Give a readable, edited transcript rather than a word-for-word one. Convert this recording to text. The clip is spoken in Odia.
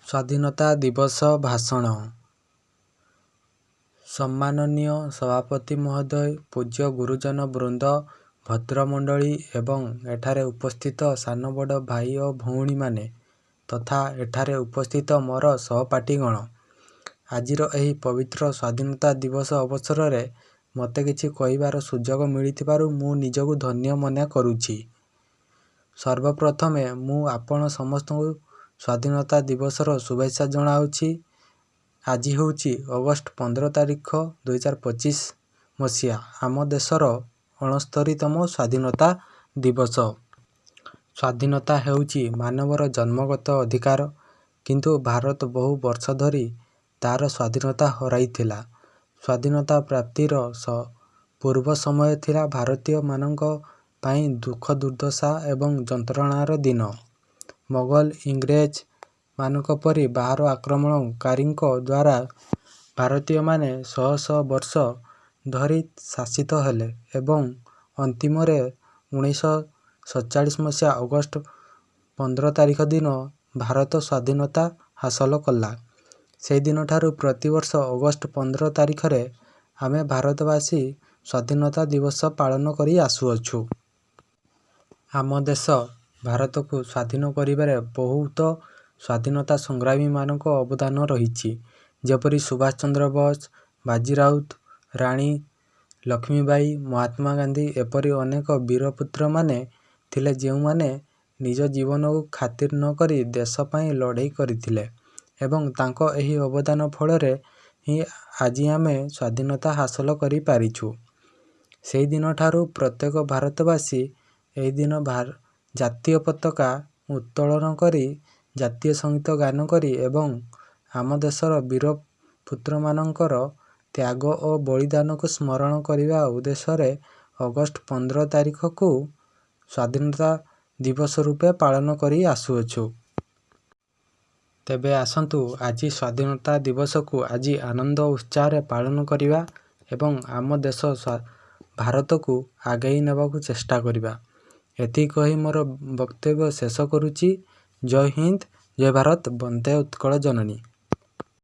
ସ୍ୱାଧୀନତା ଦିବସ ଭାଷଣ। ସମ୍ମାନନୀୟ ସଭାପତି ମହୋଦୟ, ପୂଜ୍ୟ ଗୁରୁଜନ ବୃନ୍ଦ, ଭଦ୍ରମଣ୍ଡଳୀ ଏବଂ ଏଠାରେ ଉପସ୍ଥିତ ସାନ ବଡ଼ ଭାଇ ଓ ଭଉଣୀମାନେ ତଥା ଏଠାରେ ଉପସ୍ଥିତ ମୋର ସହପାଠୀଗଣ, ଆଜିର ଏହି ପବିତ୍ର ସ୍ୱାଧୀନତା ଦିବସ ଅବସରରେ ମୋତେ କିଛି କହିବାର ସୁଯୋଗ ମିଳିଥିବାରୁ ମୁଁ ନିଜକୁ ଧନ୍ୟ ମନେ କରୁଛି। ସର୍ବପ୍ରଥମେ ମୁଁ ଆପଣ ସମସ୍ତଙ୍କୁ ସ୍ୱାଧୀନତା ଦିବସର ଶୁଭେଚ୍ଛା ଜଣାଉଛି। ଆଜି ହେଉଛି ଅଗଷ୍ଟ 15 ତାରିଖ 2025 ମସିହା। ଆମ ଦେଶର 69ତମ ସ୍ୱାଧୀନତା ଦିବସ। ସ୍ୱାଧୀନତା ହେଉଛି ମାନବର ଜନ୍ମଗତ ଅଧିକାର, କିନ୍ତୁ ଭାରତ ବହୁ ବର୍ଷ ଧରି ତା'ର ସ୍ୱାଧୀନତା ହରାଇଥିଲା। ସ୍ୱାଧୀନତା ପ୍ରାପ୍ତିର ପୂର୍ବ ସମୟ ଥିଲା ଭାରତୀୟମାନଙ୍କ ପାଇଁ ଦୁଃଖ ଦୁର୍ଦ୍ଦଶା ଏବଂ ଯନ୍ତ୍ରଣାର ଦିନ। ମୋଗଲ, ଇଂରେଜ ମାନଙ୍କ ପରି ବାହାର ଆକ୍ରମଣକାରୀଙ୍କ ଦ୍ୱାରା ଭାରତୀୟମାନେ ଶହ ଶହ ବର୍ଷ ଧରି ଶାସିତ ହେଲେ ଏବଂ ଅନ୍ତିମରେ 1947 ମସିହା ଅଗଷ୍ଟ 15 ତାରିଖ ଦିନ ଭାରତ ସ୍ୱାଧୀନତା ହାସଲ କଲା। ସେହିଦିନଠାରୁ ପ୍ରତିବର୍ଷ ଅଗଷ୍ଟ 15 ତାରିଖରେ ଆମେ ଭାରତବାସୀ ସ୍ୱାଧୀନତା ଦିବସ ପାଳନ କରି ଆସୁଅଛୁ। ଆମ ଦେଶ ଭାରତକୁ ସ୍ୱାଧୀନ କରିବାରେ ବହୁତ ସ୍ୱାଧୀନତା ସଂଗ୍ରାମୀମାନଙ୍କ ଅବଦାନ ରହିଛି। ଯେପରି ସୁଭାଷ ଚନ୍ଦ୍ର ବୋଷ, ବାଜି ରାଉତ, ରାଣୀ ଲକ୍ଷ୍ମୀବାଇ, ମହାତ୍ମା ଗାନ୍ଧୀ ଏପରି ଅନେକ ବୀରପୁତ୍ରମାନେ ଥିଲେ ଯେଉଁମାନେ ନିଜ ଜୀବନକୁ ଖାତିର ନ କରି ଦେଶ ପାଇଁ ଲଢ଼େଇ କରିଥିଲେ ଏବଂ ତାଙ୍କ ଏହି ଅବଦାନ ଫଳରେ ହିଁ ଆଜି ଆମେ ସ୍ୱାଧୀନତା ହାସଲ କରିପାରିଛୁ। ସେହିଦିନଠାରୁ ପ୍ରତ୍ୟେକ ଭାରତବାସୀ ଏହି ଦିନ ଜାତୀୟ ପତାକା ଉତ୍ତୋଳନ କରି, ଜାତୀୟ ସଙ୍ଗୀତ ଗାନ କରି ଏବଂ ଆମ ଦେଶର ବୀର ପୁତ୍ରମାନଙ୍କର ତ୍ୟାଗ ଓ ବଳିଦାନକୁ ସ୍ମରଣ କରିବା ଉଦ୍ଦେଶ୍ୟରେ ଅଗଷ୍ଟ 15 ତାରିଖକୁ ସ୍ୱାଧୀନତା ଦିବସ ରୂପେ ପାଳନ କରି ଆସୁଅଛୁ। ତେବେ ଆସନ୍ତୁ ଆଜି ସ୍ୱାଧୀନତା ଦିବସକୁ ଆଜି ଆନନ୍ଦ ଉତ୍ସାହରେ ପାଳନ କରିବା ଏବଂ ଆମ ଦେଶ ଭାରତକୁ ଆଗେଇ ନେବାକୁ ଚେଷ୍ଟା କରିବା। ଏତିକି କହି ମୋର ବକ୍ତବ୍ୟ ଶେଷ କରୁଛି। ଜୟ ହିନ୍ଦ, ଜୟ ଭାରତ, ବନ୍ଦେ ଉତ୍କଳ ଜନନୀ।